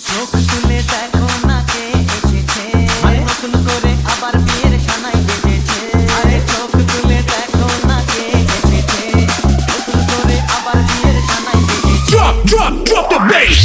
চোখ তুলে দেখো না কে এসেছে, আরে নতুন করে আবার বিয়ের সানাই বেজেছে। আরে চোখ তুলে দেখো না কে এসেছে, নতুন করে আবার বিয়ের সানাই বেজেছে। Drop the bass.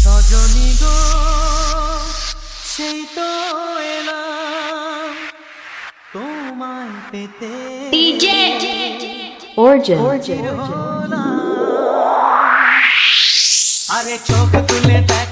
সজনী গো সেই তো এলাম তোমায় পেতে, DJ Origin. আরে চোখ তুলে দেখ